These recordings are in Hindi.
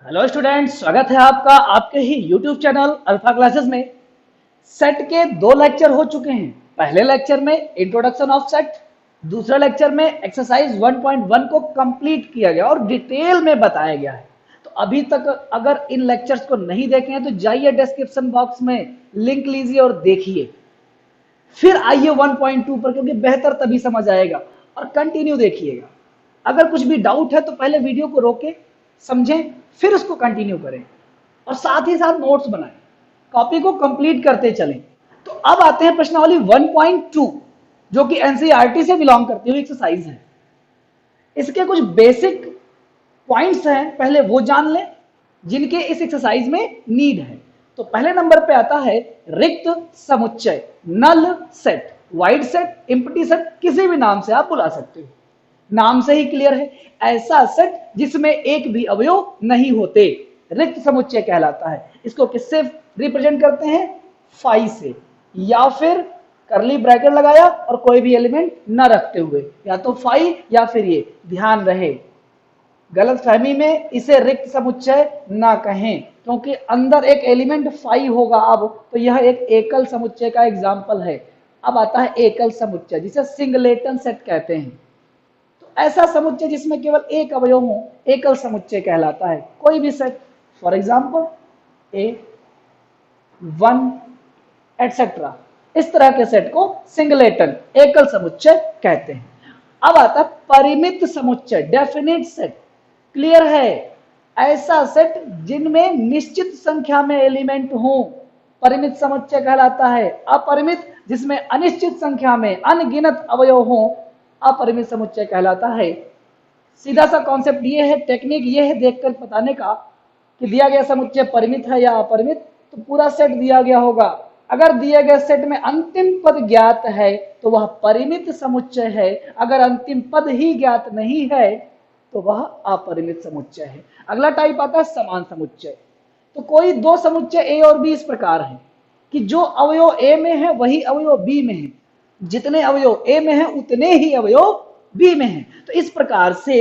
हेलो स्टूडेंट्स, स्वागत है आपका आपके ही यूट्यूब चैनल अल्फा क्लासेस में। सेट के दो लेक्चर हो चुके हैं। पहले लेक्चर में इंट्रोडक्शन ऑफ सेट, दूसरे लेक्चर में एक्सरसाइज 1.1 को कंप्लीट किया गया और डिटेल में बताया गया है। तो अभी तक अगर इन लेक्चर्स को नहीं देखे हैं तो जाइए डिस्क्रिप्शन बॉक्स में लिंक लीजिए और देखिए, फिर आइए 1.2 पर, क्योंकि बेहतर तभी समझ आएगा। और कंटिन्यू देखिएगा। अगर कुछ भी डाउट है तो पहले वीडियो को रोके, समझें, फिर उसको कंटिन्यू करें और साथ ही साथ नोट्स बनाएं, कॉपी को कंप्लीट करते चलें। तो अब आते हैं प्रश्नावली 1.2, जो कि एनसीईआरटी से बिलोंग करती हुई एक्सरसाइज है। इसके कुछ बेसिक पॉइंट्स हैं, पहले वो जान लें जिनके इस एक्सरसाइज में नीड है। तो पहले नंबर पे आता है रिक्त समुच्चय, null set, void set, empty set, किसी भी नाम से आप बुला सकते हो। नाम से ही क्लियर है, ऐसा सेट जिसमें एक भी अवयव नहीं होते रिक्त समुच्चय कहलाता है। इसको किससे रिप्रेजेंट करते हैं? फाई से, या फिर करली ब्रैकेट लगाया और कोई भी एलिमेंट न रखते हुए, या तो फाई या फिर ये। ध्यान रहे, गलत फहमी में इसे रिक्त समुच्चय ना कहें, क्योंकि अंदर एक एलिमेंट फाई होगा। अब तो यह एक एकल समुच्चय का एग्जाम्पल है। अब आता है एकल समुच्चय, जिसे सिंगलेटन सेट कहते हैं। तो ऐसा समुच्चय जिसमें केवल एक अवयव हो एकल समुच्चय कहलाता है। कोई भी set, for example A, 1, etcetera, इस तरह के सेट को सिंगलेटन, एकल समुच्चय कहते हैं। अब आता है परिमित समुच्चय, डेफिनिट सेट। क्लियर है, ऐसा सेट जिनमें निश्चित संख्या में एलिमेंट हो परिमित समुच्चय कहलाता है। अपरिमित, जिसमें अनिश्चित संख्या में अनगिनत अवयव हो, अपरिमित समुच्चय कहलाता है। सीधा सा कॉन्सेप्ट ये है, टेक्निक ये है देखकर बताने का कि दिया गया समुच्चय परिमित है या अपरिमित, तो पूरा सेट दिया गया होगा। अगर दिए गए सेट में अंतिम पद ज्ञात है तो वह परिमित समुच्चय है। अगर अंतिम पद ही ज्ञात नहीं है तो वह अपरिमित समुच्चय है। अगला टाइप आता है समान समुच्चय। तो कोई दो समुच्चय ए और बी इस प्रकार है कि जो अवयव ए में है वही अवयव बी में है, जितने अवयव ए में है उतने ही अवयव बी में है। तो इस प्रकार से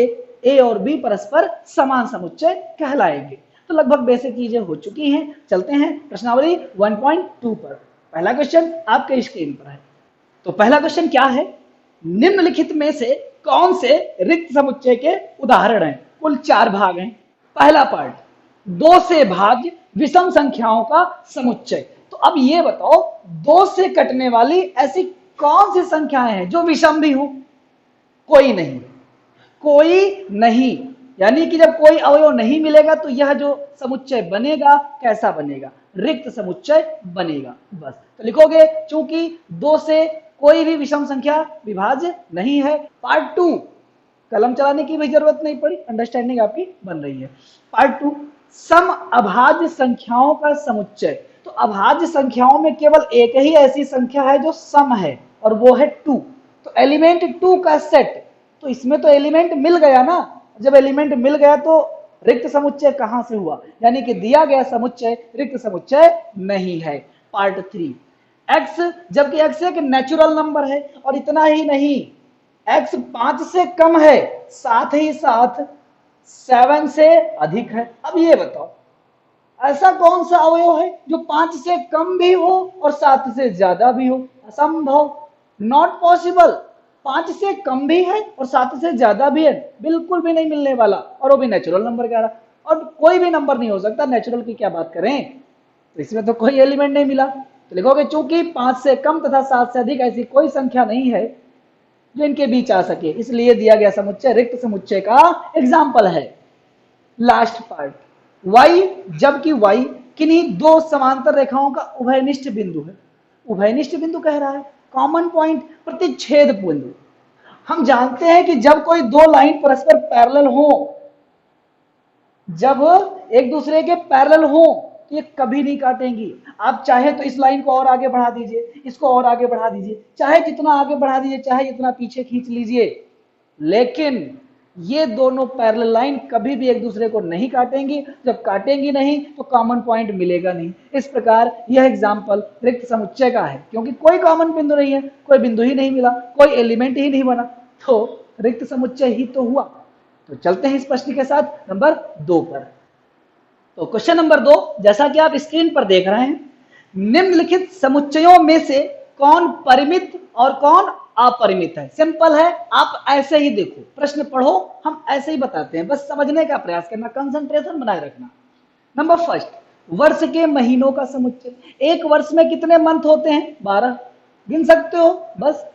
ए और बी परस्पर समान समुच्चय कहलाएंगे। तो लगभग बेसिक चीजें हो चुकी हैं। चलते हैं प्रश्नावली 1.2 पर। पहला क्वेश्चन आपके स्क्रीन पर है। तो पहला क्वेश्चन क्या है? निम्नलिखित में से कौन से रिक्त समुच्चय के उदाहरण हैं? कुल 4 भाग हैं। पहला पार्ट, 2 से भाज्य विषम संख्याओं का समुच्चय। तो अब ये बताओ, 2 से कटने वाली ऐसी कौन सी संख्याएं हैं जो विषम भी हो? कोई नहीं, कोई नहीं। यानी कि जब कोई अवयव नहीं मिलेगा तो यह जो समुच्चय बनेगा कैसा बनेगा? रिक्त समुच्चय बनेगा। बस तो लिखोगे, चूंकि 2 से कोई भी विषम संख्या विभाज्य नहीं है। पार्ट 2, कलम चलाने की भी जरूरत नहीं पड़ी, अंडरस्टैंडिंग आपकी बन रही है। पार्ट 2, सम अभाज्य संख्याओं का समुच्चय। तो अभाज्य संख्याओं में केवल एक ही ऐसी संख्या है जो सम है, और वो है 2। तो एलिमेंट 2 का सेट, तो इसमें तो एलिमेंट मिल गया ना। जब एलिमेंट मिल गया तो रिक्त समुच्चय कहां से हुआ? यानी कि दिया गया समुच्चय रिक्त समुच्चय नहीं है। पार्ट 3, एक्स, जबकि एक्स एक नेचुरल नंबर है, और इतना ही नहीं, एक्स 5 से कम है, साथ ही साथ 7 से अधिक है। अब ये बताओ, ऐसा कौन सा अवयव है जो 5 से कम भी हो और 7 से ज्यादा भी हो? असंभव, नॉट पॉसिबल। 5 से कम भी है और 7 से ज्यादा भी है, बिल्कुल भी नहीं मिलने वाला, और वो भी नेचुरल नंबर कह रहा। और कोई भी नंबर नहीं हो सकता, नेचुरल की क्या बात करें। तो इसमें तो कोई एलिमेंट नहीं मिला। तो लिखोगे, चूंकि 5 से कम तथा 7 से अधिक ऐसी कोई संख्या नहीं है जो इनके बीच आ सके, इसलिए दिया गया समुच्चय रिक्त समुच्चय का एग्जाम्पल है। लास्ट पार्ट, y, जबकि y किन्हीं 2 समांतर रेखाओं का उभयनिष्ठ बिंदु है। उभयनिष्ठ बिंदु कह रहा है, कॉमन पॉइंट, प्रतिच्छेद बिंदु। हम जानते हैं कि जब कोई 2 लाइन परस्पर पैरेलल हो, जब एक दूसरे के पैरेलल हो, तो ये कभी नहीं काटेंगी। आप चाहे तो इस लाइन को और आगे बढ़ा दीजिए, इसको और आगे बढ़ा दीजिए, चाहे जितना आगे बढ़ा दीजिए, चाहे जितना पीछे खींच लीजिए, लेकिन ये दोनों पैरेलल लाइन कभी भी एक दूसरे को नहीं काटेंगी। जब काटेंगी नहीं तो कॉमन पॉइंट मिलेगा नहीं। इस प्रकार यह एग्जाम्पल रिक्त समुच्चय का है, क्योंकि कोई कॉमन बिंदु नहीं है, कोई बिंदु ही नहीं मिला, कोई एलिमेंट ही नहीं बना, तो रिक्त समुच्चय ही तो हुआ। तो चलते हैं इस प्रश्न के साथ नंबर 2 पर। तो क्वेश्चन नंबर 2, जैसा कि आप स्क्रीन पर देख रहे हैं, निम्नलिखित समुच्चयों में से कौन परिमित और कौन अपरिमित है। सिंपल है, आप ऐसे ही देखो, प्रश्न पढ़ो, हम ऐसे ही बताते हैं, बस समझने का प्रयास करना, कंसंट्रेशन बनाए रखना। नंबर फर्स्ट, वर्ष के महीनों का समुच्चय। एक वर्ष में कितने मंथ होते हैं? 12। गिन सकते हो, बस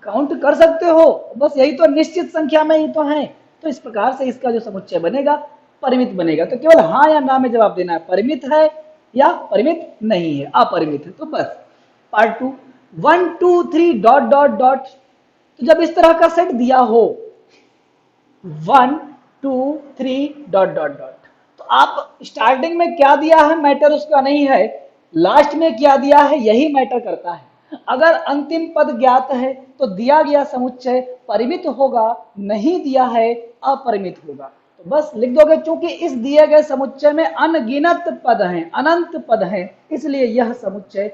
काउंट कर सकते हो, बस यही तो निश्चित संख्या में ही तो है। तो इस प्रकार से इसका जो समुच्चय बनेगा परिमित बनेगा। तो केवल हाँ या ना में जवाब देना है, परिमित है या परिमित नहीं है, अपरिमित है। तो बस पार्ट 2, 1 2 3 डॉट डॉट डॉट। तो जब इस तरह का सेट दिया हो 1 2 3 डॉट डॉट डॉट, तो आप स्टार्टिंग में क्या दिया है मैटर उसका नहीं है, लास्ट में क्या दिया है यही मैटर करता है। अगर अंतिम पद ज्ञात है तो दिया गया समुच्चय परिमित होगा, नहीं दिया है अपरिमित होगा। तो बस लिख दोगे, चूंकि इस दिए गए समुच्चय में अनगिनत पद हैं, अनंत पद हैं, इसलिए यह समुच्चय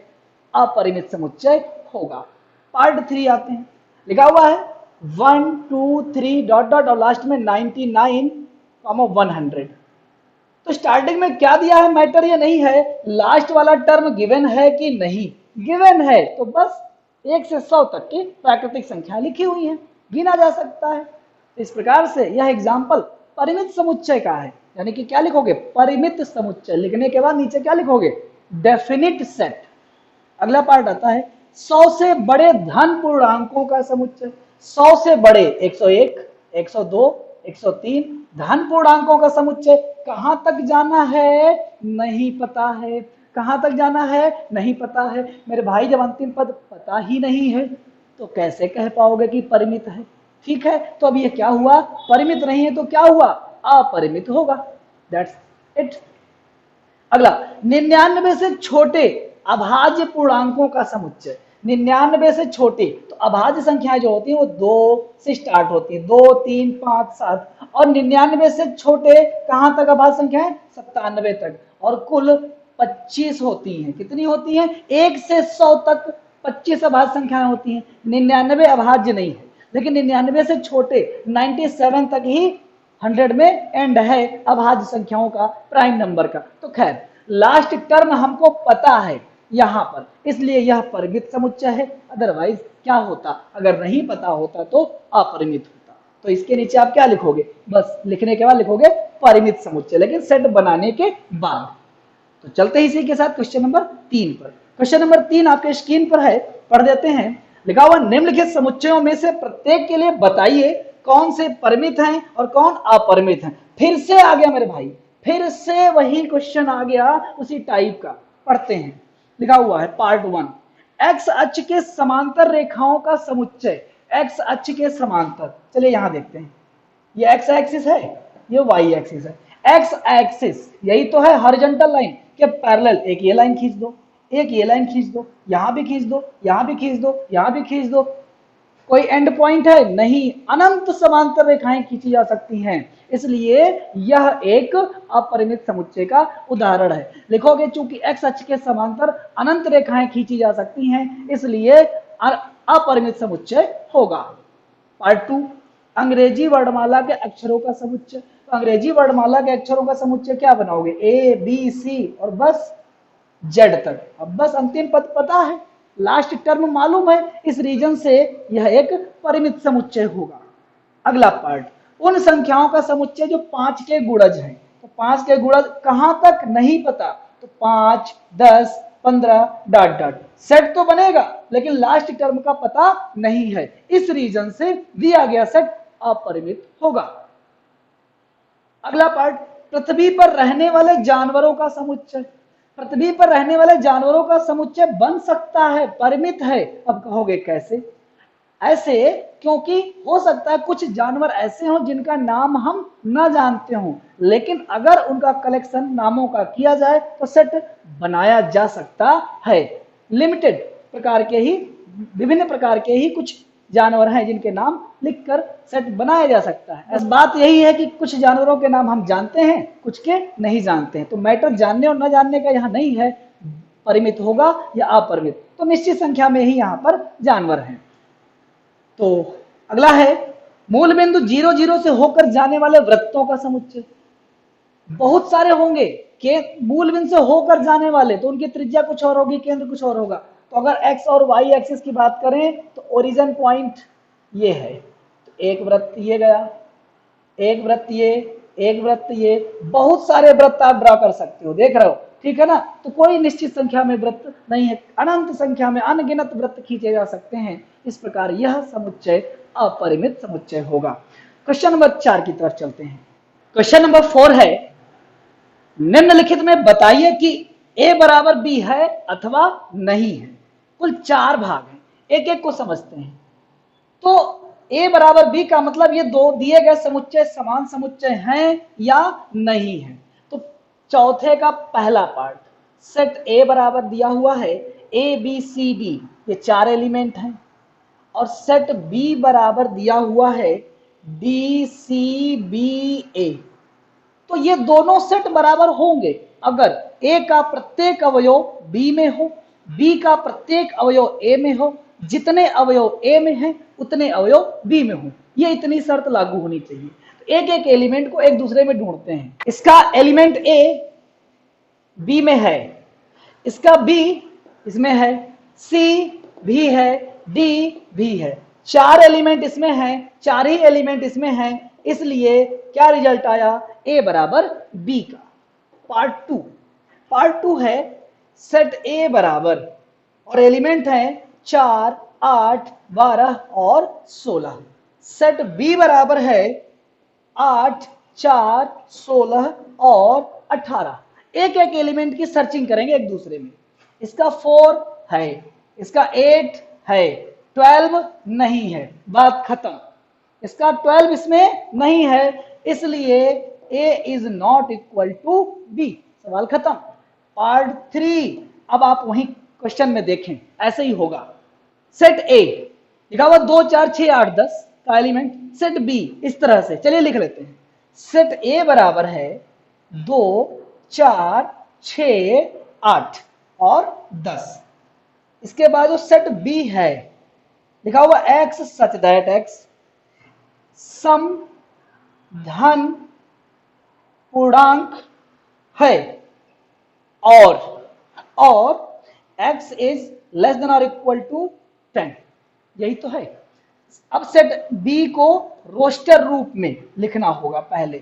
अपरिमित समुच्चय होगा। पार्ट 3 आते हैं, लिखा हुआ है 1 2 3 डॉट डॉट और लास्ट में 99 100। तो स्टार्टिंग में क्या दिया है मैटर ये नहीं है, लास्ट वाला टर्म गिवन है कि नहीं, गिवन है, तो बस 1 से 100 तक की प्राकृतिक संख्याएं लिखी हुई हैं, गिना जा सकता है। इस प्रकार से यह एग्जाम्पल परिमित समुच्चय का है, यानी कि क्या लिखोगे, परिमित समुच्चय। लिखने के बाद नीचे क्या लिखोगे, डेफिनिट सेट। अगला पार्ट आता है 100 से बड़े धन पूर्णांकों का समुच्चय। 100 से बड़े 101 102 103 धन पूर्णांकों का समुच्चय। कहां तक जाना है नहीं पता है, कहां तक जाना है नहीं पता है। मेरे भाई जब अंतिम पद पता ही नहीं है तो कैसे कह पाओगे कि परिमित है। ठीक है, तो अब ये क्या हुआ, परिमित नहीं है तो क्या हुआ, अपरिमित होगा। That's it. अगला 99 से छोटे अभाज्य पूर्णांकों का समुच्चय। 99 से छोटे, तो अभाज्य संख्याएं जो होती हैं वो 2 से स्टार्ट होती है, 2 3 5 7, और 99 से छोटे कहां तक अभाज्य संख्याएं, 97 तक, और कुल 25 होती हैं। कितनी होती हैं, 1 से 100 तक 25 अभाज्य संख्याएं होती हैं। 99 अभाज्य नहीं है, लेकिन 99 से छोटे 97 तक ही 100 में एंड है अभाज्य संख्याओं का, प्राइम नंबर का। तो खैर लास्ट टर्म हमको पता है यहां पर, इसलिए यह परिमित समुच्चय है। अदरवाइज क्या होता, अगर नहीं पता होता तो अपरिमित होता। तो इसके नीचे आप क्या लिखोगे, बस लिखने के बाद लिखोगे परिमित समुच्चय, लेकिन सेट बनाने के बाद। तो चलते ही इसी के साथ क्वेश्चन नंबर 3 पर। क्वेश्चन नंबर 3 आपके स्क्रीन पर है, पढ़ देते हैं। लिखा हुआ निम्नलिखित समुच्चयों में से प्रत्येक के लिए बताइए कौन से परिमित हैं और कौन अपरिमित हैं। फिर से आ गया मेरे भाई, फिर से वही क्वेश्चन आ गया उसी टाइप का। पढ़ते हैं, लिखा हुआ है पार्ट 1, एक्स अक्ष के समांतर रेखाओं का समुच्चय। एक्स अक्ष के समांतर, चलिए यहां देखते हैं, ये एक्स एक्सिस है, ये वाई एक्सिस है। एक्स एक्सिस यही तो है हॉरिजॉन्टल लाइन के पैरेलल, एक ये लाइन खींच दो, एक ये लाइन खींच दो, यहां भी खींच दो, यहां भी खींच दो, यहां भी खींच दो। कोई एंड पॉइंट है नहीं, अनंत समांतर रेखाएं खींची जा सकती हैं, इसलिए यह एक अपरिमित समुच्चय का उदाहरण है। लिखोगे चूंकि एक्स अक्ष के समांतर अनंत रेखाएं खींची जा सकती हैं, इसलिए अपरिमित समुच्चय होगा। पार्ट 2, अंग्रेजी वर्णमाला के अक्षरों का समुच्चय। तो अंग्रेजी वर्णमाला के अक्षरों का समुच्चय क्या बनाओगे, ए बी सी और बस जेड तक। अब बस अंतिम पद पता है, लास्ट टर्म मालूम है, इस रीजन से यह एक परिमित समुच्चय होगा। अगला पार्ट, उन संख्याओं का समुच्चय जो 5 के गुणज हैं। तो 5 के गुणज कहां तक नहीं पता, तो 5 10 15 डॉट डॉट। सेट तो बनेगा लेकिन लास्ट टर्म का पता नहीं है, इस रीजन से दिया गया सेट अपरिमित होगा। अगला पार्ट, पृथ्वी पर रहने वाले जानवरों का समुच्चय। पृथ्वी पर रहने वाले जानवरों का समुच्चय बन सकता है, परिमित है। अब कहोगे कैसे, ऐसे क्योंकि हो सकता है कुछ जानवर ऐसे हों जिनका नाम हम ना जानते हों, लेकिन अगर उनका कलेक्शन नामों का किया जाए तो सेट बनाया जा सकता है। लिमिटेड प्रकार के ही, विभिन्न प्रकार के ही कुछ जानवर हैं जिनके नाम लिखकर सेट बनाया जा सकता है। बस बात यही है कि कुछ जानवरों के नाम हम जानते हैं, कुछ के नहीं जानते हैं। तो मैटर जानने और न जानने का यहाँ नहीं है, परिमित होगा या अपरिमित, तो निश्चित संख्या में ही यहाँ पर जानवर हैं। तो अगला है मूल बिंदु 0 0 से होकर जाने वाले वृत्तों का समुच्चय। बहुत सारे होंगे के मूल बिंदु से होकर जाने वाले, तो उनकी त्रिज्या कुछ और होगी, केंद्र कुछ और होगा। तो अगर एक्स और वाई एक्सिस की बात करें तो ओरिजिन पॉइंट ये है, तो एक वृत्त ये गया, एक वृत्त ये, एक वृत्त ये, बहुत सारे वृत्त आप ड्रा कर सकते हो, देख रहे हो, ठीक है ना। तो कोई निश्चित संख्या में वृत्त नहीं है, अनंत संख्या में अनगिनत वृत्त खींचे जा सकते हैं। इस प्रकार यह समुच्चय अपरिमित समुच्चय होगा। क्वेश्चन नंबर 4 की तरफ चलते हैं। क्वेश्चन नंबर 4 है, निम्नलिखित में बताइए कि a बराबर b है अथवा नहीं है। कुल 4 भाग हैं, एक एक को समझते हैं। तो a बराबर b का मतलब ये दो दिए गए समुच्चय समान समुच्चय हैं या नहीं है। तो चौथे का पहला पार्ट, सेट a बराबर दिया हुआ है a b c d, ये 4 एलिमेंट हैं, और सेट b बराबर दिया हुआ है d c b a। तो ये दोनों सेट बराबर होंगे अगर a का प्रत्येक अवयव b में हो, b का प्रत्येक अवयव a में हो, जितने अवयव a में हैं उतने अवयव b में हो। ये इतनी शर्त लागू होनी चाहिए। तो एक एक एलिमेंट को एक दूसरे में ढूंढते हैं। इसका एलिमेंट a b में है, इसका b इसमें है, c भी है, d भी है, 4 एलिमेंट इसमें हैं, 4 ही एलिमेंट इसमें हैं, इसलिए क्या रिजल्ट आया, a बराबर b का। पार्ट टू है सेट a बराबर, और एलिमेंट हैं 4, 8, 12 और 16। सेट b बराबर है 8, 4, 16 और 18। एक एक एलिमेंट की सर्चिंग करेंगे एक दूसरे में। इसका 4 है, इसका 8 है, 12 नहीं है, बात खत्म। इसका 12 इसमें नहीं है, इसलिए a is not equal to b, सवाल खत्म। पार्ट 3, अब आप वहीं क्वेश्चन में देखें, ऐसे ही होगा। सेट a लिखा हुआ 2, 4, 6, 8, 10 का एलिमेंट, सेट b इस तरह से, चलिए लिख लेते हैं। सेट a बराबर है 2, 4, 6, 8 और 10। इसके बाद जो सेट b है लिखा हुआ x सच दैट x सम धन पूर्णांक है, और x इज लेस देन और इक्वल टू 10, यही तो है। अब सेट b को रोस्टर रूप में लिखना होगा पहले।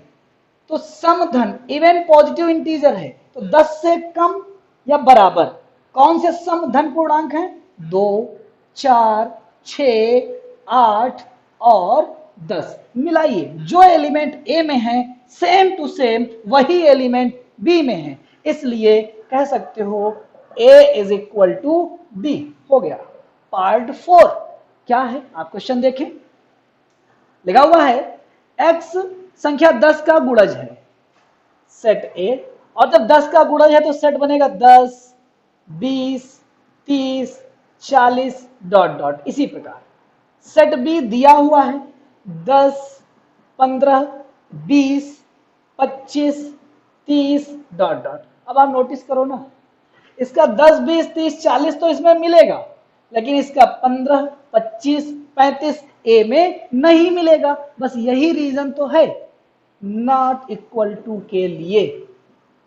तो सम धन इवन पॉजिटिव इंटीजर है, तो 10 से कम या बराबर कौन से सम धन पूर्णांक हैं, 2, 4, 6, 8 और 10। मिलाइए, जो एलिमेंट a में है सेम टू सेम वही एलिमेंट b में है, इसलिए कह सकते हो a is equal to b। हो गया। पार्ट 4 क्या है, आप क्वेश्चन देखें। लिखा हुआ है x संख्या 10 का गुणज है, सेट a, और जब 10 का गुणज है तो सेट बनेगा 10, 20, 30, 40 डॉट डॉट। इसी प्रकार सेट b दिया हुआ है 10, 15, 20, 25, 30 डॉट डॉट। अब आप नोटिस करो ना, इसका 10, 20, 30, 40 तो इसमें मिलेगा, लेकिन इसका 15, 25, 35 ए में नहीं मिलेगा। बस यही रीजन तो है नॉट इक्वल टू के लिए।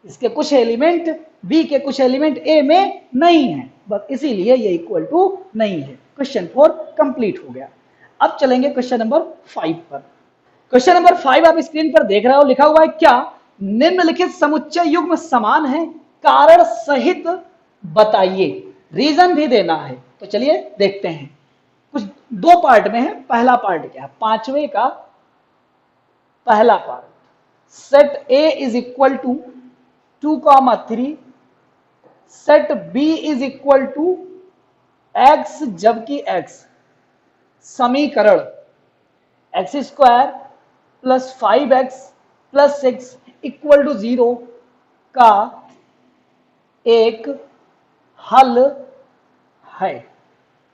इसके कुछ एलिमेंट बी के कुछ एलिमेंट ए में नहीं है, बस इसीलिए ये इक्वल टू नहीं है। क्वेश्चन 4 कंप्लीट हो गया। अब चलेंगे क्वेश्चन नंबर 5 पर। क्वेश्चन नंबर 5 आप स्क्रीन पर देख रहे हो, लिखा हुआ है क्या निम्नलिखित समुच्चय युग्म समान है, कारण सहित बताइए। रीजन भी देना है, तो चलिए देखते हैं। कुछ 2 पार्ट में है। पहला पार्ट क्या है, 5वें का पहला part, set A is equal to 2,3, set B is equal to x, जबकि x समीकरण x square plus 5x plus 6 equal to 0 का एक हल है।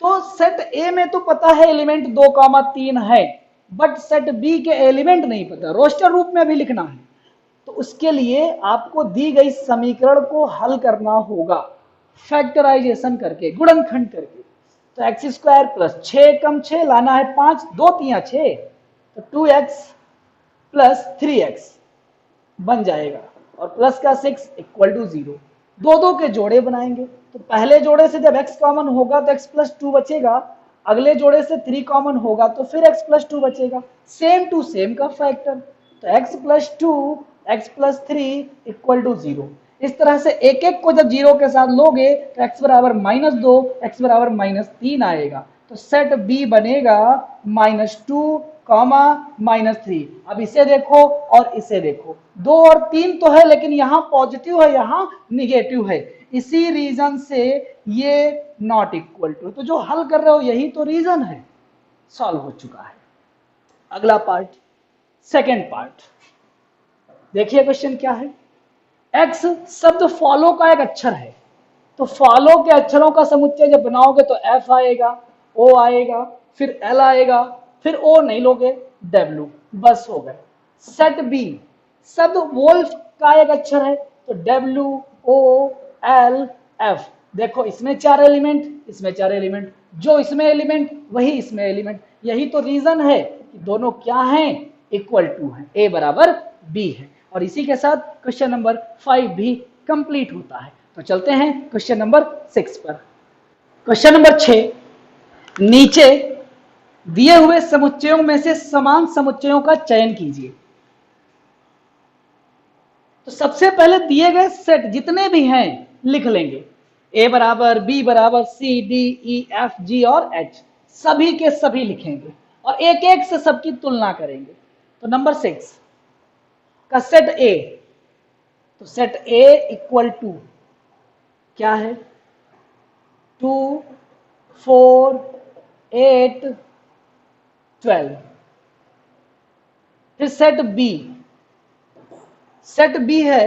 तो सेट A में तो पता है एलिमेंट 2,3 है, बट सेट B के एलिमेंट नहीं पता, रोस्टर रूप में भी लिखना है। तो उसके लिए आपको दी गई समीकरण को हल करना होगा फैक्टराइजेशन करके, गुणनखंड करके। तो एक्स स्क्वायर प्लस 6 कम 6 लाना है 5, 2 3 6, तो 2x प्लस 3x बन जाएगा। और प्लस का 6 इक्वल टू 0। दो दो के जोड़े बनाएंगे, तो पहले जोड़े से जब x कॉमन होगा तो x प्लस 2 बचेगा, अगले जोड़े से 3 कॉमन होगा तो फिर x प्लस 2 बचेगा, सेम टू सेम का फैक्टर, तो x plus 2 x plus 3 equal to 0। इस तरह से एक एक को जब 0 के साथ लोगे तो x बराबर -2 x बराबर -3 आएगा, तो सेट B बनेगा -2 -3। अब इसे देखो और इसे देखो, 2 और 3 तो है लेकिन यहां पॉजिटिव है यहां निगेटिव है, इसी रीजन से ये नॉट इक्वल टू। तो जो हल कर रहे हो यही तो रीजन है, सॉल्व हो चुका है। अगला पार्ट, सेकेंड पार्ट देखिए, क्वेश्चन क्या है। एक्स शब्द फॉलो का एक अक्षर है, तो फॉलो के अक्षरों का समुच्चय जब बनाओगे तो एफ आएगा, ओ आएगा, फिर एल आएगा, फिर ओ नहीं लोगे डब्ल्यू, बस हो गए। सेट बी शब्द वोल्फ का एक अक्षर है, तो डब्ल्यू ओ एल एफ। देखो इसमें 4 एलिमेंट, इसमें 4 एलिमेंट, जो इसमें एलिमेंट वही इसमें एलिमेंट, यही तो रीजन है कि दोनों क्या हैं, इक्वल टू है, ए बराबर बी है। और इसी के साथ क्वेश्चन नंबर 5 भी कंप्लीट होता है। तो चलते हैं क्वेश्चन नंबर 6 पर। क्वेश्चन नंबर 6, नीचे दिए हुए समुच्चयों में से समान समुच्चयों का चयन कीजिए। तो सबसे पहले दिए गए सेट जितने भी हैं लिख लेंगे, ए बराबर बी बराबर C D E F G और एच, सभी के सभी लिखेंगे और एक एक से सबकी तुलना करेंगे। तो नंबर 6 का सेट ए, तो सेट ए इक्वल टू क्या है, 2 4 8 12। फिर सेट बी, सेट बी है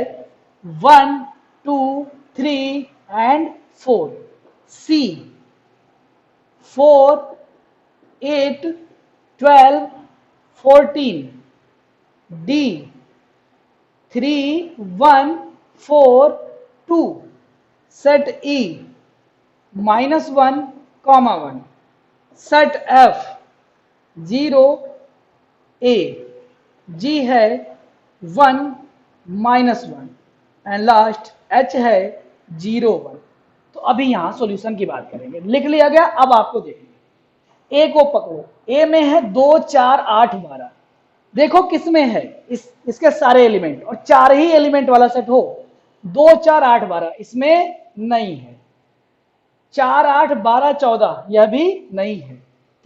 1 2 3 and 4, C 4 8 12 14, D 3 1 4 2, set E -1 1, set F 0 a, G है 1 -1 एंड लास्ट एच है 0 1। तो अभी यहां सॉल्यूशन की बात करेंगे, लिख लिया गया। अब आपको देखिए, ए को पकड़ो, ए में है 2 4 8 12। देखो किसमें है, इसके सारे एलिमेंट, और 4 ही एलिमेंट वाला सेट हो, 2 4 8 12 इसमें नहीं है, 4 8 12 14 यह भी नहीं है,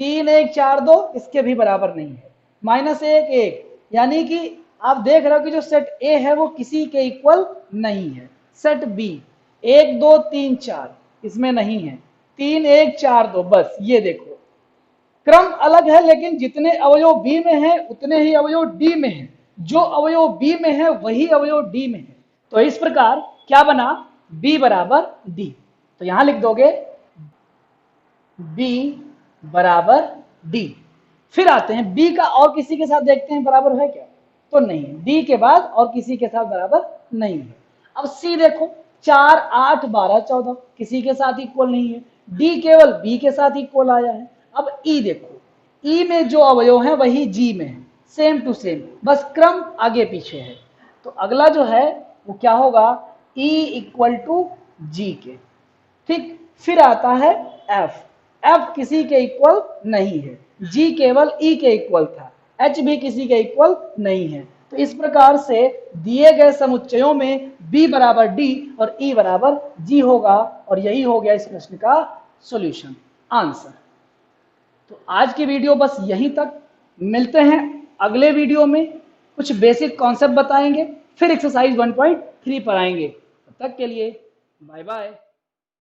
3 1 4 2 इसके भी बराबर नहीं है, -1 1, यानी कि आप देख रहे हो कि जो सेट ए है वो किसी के इक्वल नहीं है। सेट बी 1 2 3 4 इसमें नहीं है, 3 1 4 2, बस ये देखो क्रम अलग है लेकिन जितने अवयव बी में है उतने ही अवयव डी में है, जो अवयव बी में है वही अवयव डी में है। तो इस प्रकार क्या बना, बी बराबर डी। तो यहां लिख दोगे बी बराबर डी। फिर आते हैं बी का और किसी के साथ देखते हैं बराबर है क्या, तो नहीं, डी के बाद और किसी के साथ बराबर नहीं है। अब सी देखो 4 8 12 14 किसी के साथ इक्वल नहीं है, डी केवल बी के साथ इक्वल आया है। अब ई देखो, ई में जो अवयव है वही जी में है, सेम टू सेम, बस क्रम आगे पीछे है। तो अगला जो है वो क्या होगा, ई इक्वल टू जी के, ठीक। फिर आता है एफ, एफ किसी के इक्वल नहीं है, जी केवल ई के इक्वल था, एच भी किसी के इक्वल नहीं है। तो इस प्रकार से दिए गए समुच्चयों में बी बराबर डी और ई बराबर जी होगा, और यही हो गया इस प्रश्न का सॉल्यूशन, आंसर। तो आज की वीडियो बस यहीं तक, मिलते हैं अगले वीडियो में, कुछ बेसिक कॉन्सेप्ट बताएंगे, फिर एक्सरसाइज 1.3 पर आएंगे। तब तक के लिए बाय बाय।